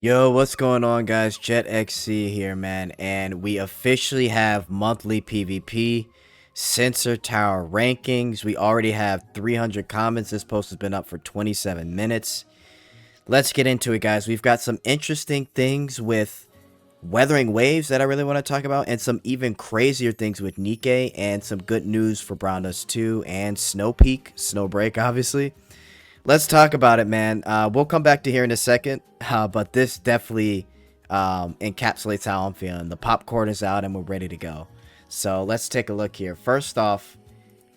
Yo, what's going on, guys? Jet XC here, man, and we officially have monthly PvP Sensor Tower rankings. We already have 300 comments. This post has been up for 27 minutes. Let's get into it, guys. We've got some interesting things with Weathering Waves that I really want to talk about, and some even crazier things with NIKKE, and some good news for BRONWDUST2 and Snow Peak, Snowbreak, obviously. Let's talk about it, man. We'll come back to here in a second, but this definitely encapsulates how I'm feeling. The popcorn is out and we're ready to go. So let's take a look here. First off,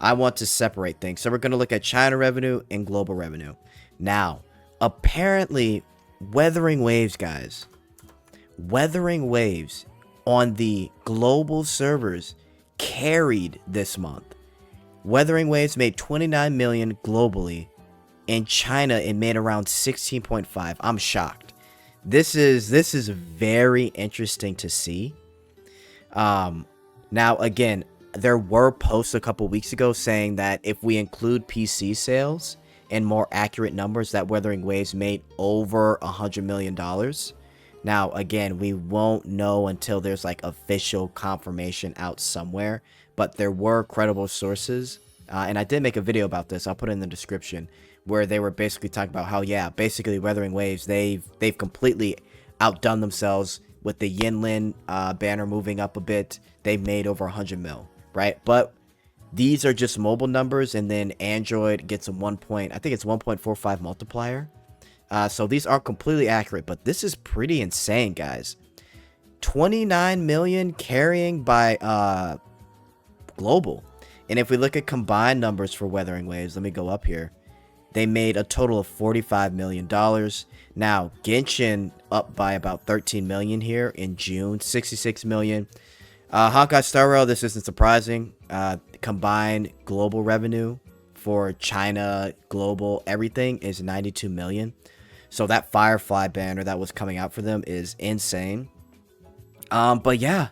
I want to separate things. So we're going to look at China revenue and global revenue. Now, apparently, Weathering Waves, guys. Weathering Waves on the global servers carried this month. Weathering Waves made 29 million globally. In China, it made around 16.5. I'm shocked. This is very interesting to see. Now again, there were posts a couple weeks ago saying that if we include PC sales and more accurate numbers, that Weathering Waves made over $100 million. Now again, we won't know until there's like official confirmation out somewhere, but there were credible sources, and I did make a video about this. I'll put it in the description, where they were basically talking about how, yeah, basically Weathering Waves, they've completely outdone themselves with the Yinlin banner moving up a bit. They've made over 100 mil, right? But these are just mobile numbers, and then Android gets a I think it's 1.45 multiplier. So these aren't completely accurate, but this is pretty insane, guys. 29 million carrying by global. And if we look at combined numbers for Weathering Waves, let me go up here. They made a total of $45 million. Now, Genshin up by about 13 million here in June, 66 million. Honkai Star Rail, this isn't surprising. Combined global revenue for China, global, everything is 92 million. So that Firefly banner that was coming out for them is insane. But yeah,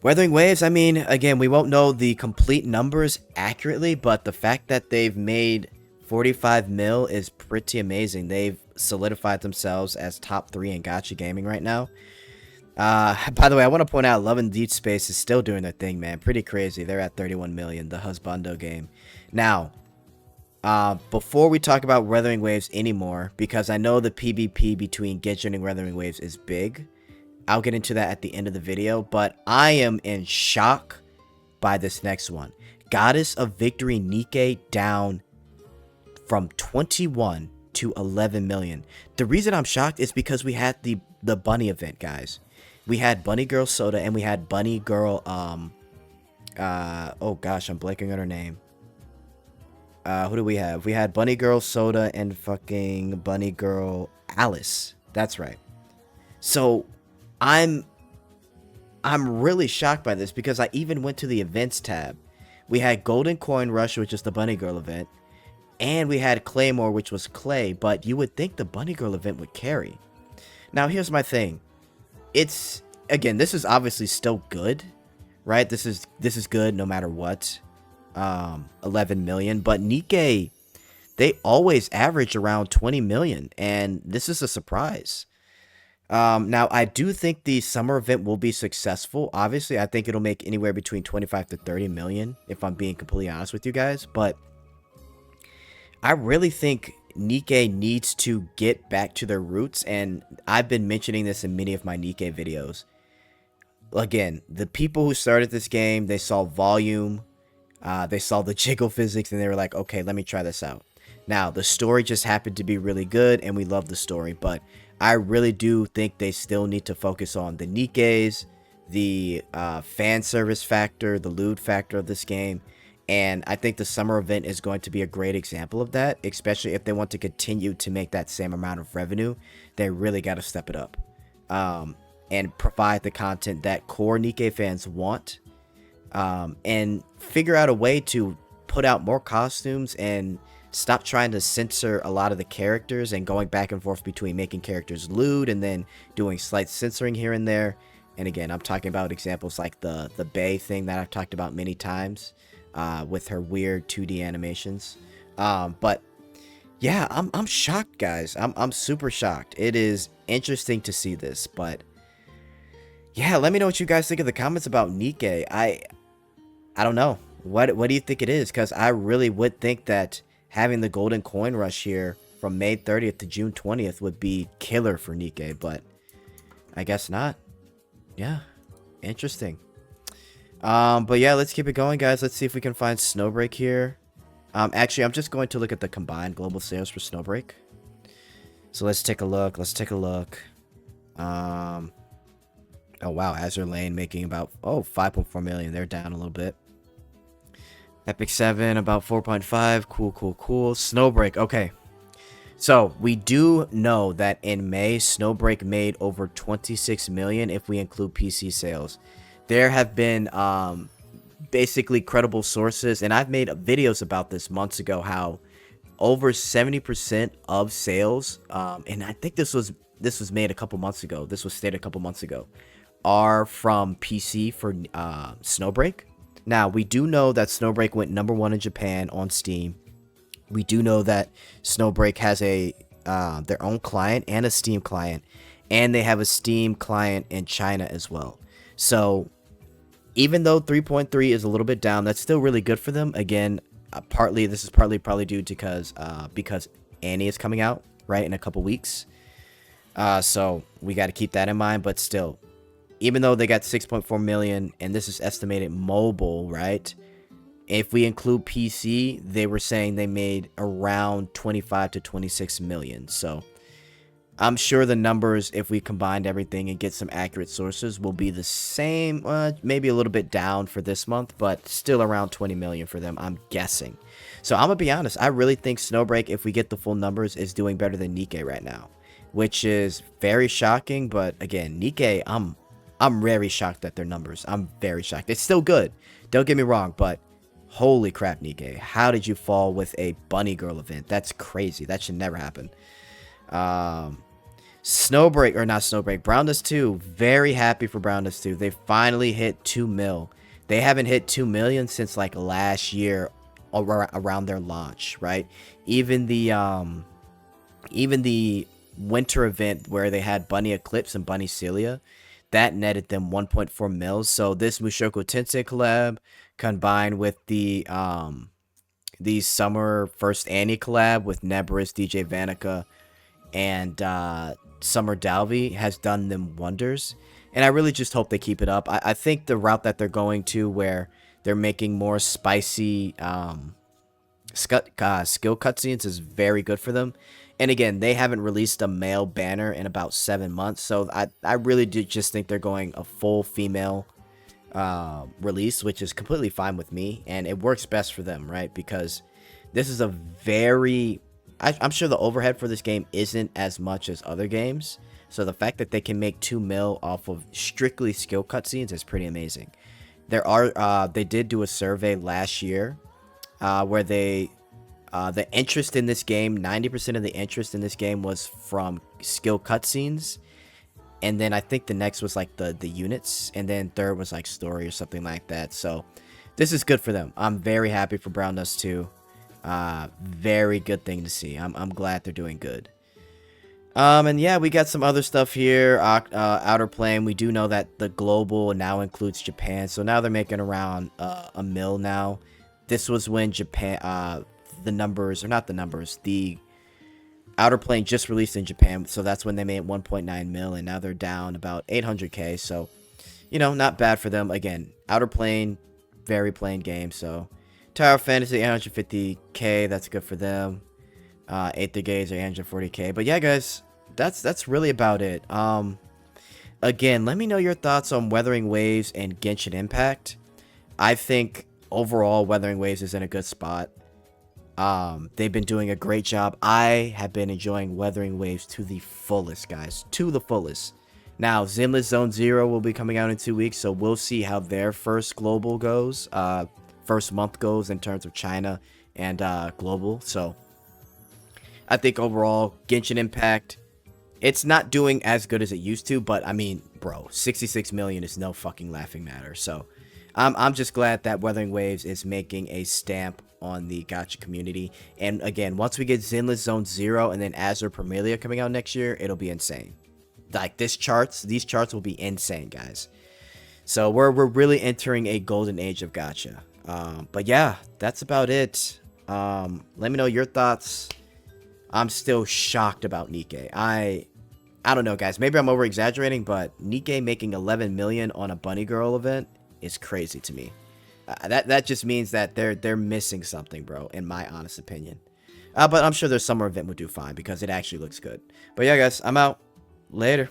Weathering Waves, I mean, again, we won't know the complete numbers accurately, but the fact that they've made 45 mil is pretty amazing. They've solidified themselves as top 3 in Gacha gaming right now. By the way, I want to point out Love and Deep Space is still doing their thing, man. Pretty crazy. They're at 31 million, the Husbando game. Now, before we talk about Weathering Waves anymore, because I know the PvP between Genshin and Weathering Waves is big, I'll get into that at the end of the video, but I am in shock by this next one. Goddess of Victory NIKKE down from 21 to 11 million. The reason I'm shocked is because we had the bunny event, guys. We had Bunny Girl Soda and we had Bunny Girl oh gosh, I'm blanking on her name. Who do we have? We had Bunny Girl Soda and fucking Bunny Girl Alice. That's right. So I'm really shocked by this because I even went to the events tab. We had Golden Coin Rush, which is the Bunny Girl event. And we had Claymore, which was Clay, but you would think the Bunny Girl event would carry. Now, here's my thing. It's, again, this is obviously still good, right? This is good no matter what. 11 million, but NIKKE, they always average around 20 million, and this is a surprise. Now, I do think the summer event will be successful. Obviously, I think it'll make anywhere between 25 to 30 million, if I'm being completely honest with you guys, but I really think NIKKE needs to get back to their roots, and I've been mentioning this in many of my NIKKE videos. Again, the people who started this game, they saw volume, they saw the jiggle physics, and they were like, okay, let me try this out. Now, the story just happened to be really good, and we love the story, but I really do think they still need to focus on the NIKKEs, the fan service factor, the loot factor of this game. And I think the summer event is going to be a great example of that, especially if they want to continue to make that same amount of revenue. They really got to step it up and provide the content that core NIKKE fans want, and figure out a way to put out more costumes and stop trying to censor a lot of the characters and going back and forth between making characters lewd and then doing slight censoring here and there. And again, I'm talking about examples like the Bay thing that I've talked about many times. With her weird 2D animations. But yeah, I'm shocked, guys. I'm super shocked. It is interesting to see this. But yeah, let me know what you guys think in the comments about NIKKE. I don't know. What do you think it is? Because I really would think that having the golden coin rush here from May 30th to June 20th would be killer for NIKKE, but I guess not. Yeah, interesting. But yeah, let's keep it going, guys. Let's see if we can find Snowbreak here. Actually, I'm just going to look at the combined global sales for Snowbreak. So let's take a look. Oh wow, Azure Lane making about 5.4 million. They're down a little bit. Epic 7 about 4.5. Cool. Snowbreak. Okay. So we do know that in May, Snowbreak made over 26 million if we include PC sales. There have been basically credible sources, and I've made videos about this months ago, how over 70% of sales, and I think this was made a couple months ago. This was stated a couple months ago, are from PC for Snowbreak. Now, we do know that Snowbreak went #1 in Japan on Steam. We do know that Snowbreak has a their own client and a Steam client, and they have a Steam client in China as well. So even though 3.3 is a little bit down, that's still really good for them. Again, this is partly probably due to because Annie is coming out right in a couple weeks. So we got to keep that in mind. But still, even though they got 6.4 million, and this is estimated mobile, right? If we include PC, they were saying they made around 25 to 26 million. So I'm sure the numbers, if we combined everything and get some accurate sources, will be the same, maybe a little bit down for this month, but still around 20 million for them, I'm guessing. So I'm gonna be honest, I really think Snowbreak, if we get the full numbers, is doing better than NIKKE right now, which is very shocking. But again, NIKKE, I'm very shocked at their numbers. I'm very shocked. It's still good, don't get me wrong, but holy crap, NIKKE, how did you fall with a Bunny Girl event? That's crazy. That should never happen. Snowbreak, or not Snowbreak, BRONWDUST2, very happy for BRONWDUST2. They finally hit 2 mil. They haven't hit 2 million since like last year around their launch, right? Even the winter event where they had Bunny Eclipse and Bunny Celia, that netted them 1.4 mils. So this Mushoku Tensei collab combined with the summer first Annie collab with Nebris, DJ Vanica, and Summer Dalvey has done them wonders. And I really just hope they keep it up. I think the route that they're going to, where they're making more spicy skill cutscenes, is very good for them. And again, they haven't released a male banner in about 7 months. So I really do just think they're going a full female release, which is completely fine with me. And it works best for them, right? Because this is a very... I'm sure the overhead for this game isn't as much as other games. So the fact that they can make 2 mil off of strictly skill cutscenes is pretty amazing. They did do a survey last year where the interest in this game, 90% of the interest in this game was from skill cutscenes. And then I think the next was like the units. And then third was like story or something like that. So this is good for them. I'm very happy for BRONWDUST2. Very good thing to see. I'm glad they're doing good. And yeah, we got some other stuff here. Outer Plane, we do know that the global now includes Japan, so now they're making around a mil now. This was when Japan, the Outer Plane just released in Japan, so that's when they made 1.9 mil, and now they're down about 800k, so, you know, not bad for them. Again, Outer Plane, very plain game, so... Tower Fantasy, 850k, that's good for them. Aether Gaze, 840k. But yeah, guys, that's really about it. Again, let me know your thoughts on Weathering Waves and Genshin Impact. I think overall Weathering Waves is in a good spot. They've been doing a great job. I have been enjoying Weathering Waves to the fullest, guys, to the fullest. Now, Zenless Zone Zero will be coming out in 2 weeks, so we'll see how their first global goes. First month goes in terms of China and global. So I think overall Genshin Impact, it's not doing as good as it used to, but I mean, bro, 66 million is no fucking laughing matter. So I'm just glad that Weathering Waves is making a stamp on the gacha community. And again, once we get Zenless Zone Zero and then Azure Premilia coming out next year, it'll be insane. like these charts will be insane, guys. So we're really entering a golden age of gacha. But yeah, that's about it. Let me know your thoughts. I'm still shocked about NIKKE. I don't know, guys. Maybe I'm over exaggerating, but NIKKE making 11 million on a Bunny Girl event is crazy to me. That just means that they're missing something, bro, in my honest opinion. But I'm sure their summer event would do fine because it actually looks good. But yeah, guys, I'm out. Later.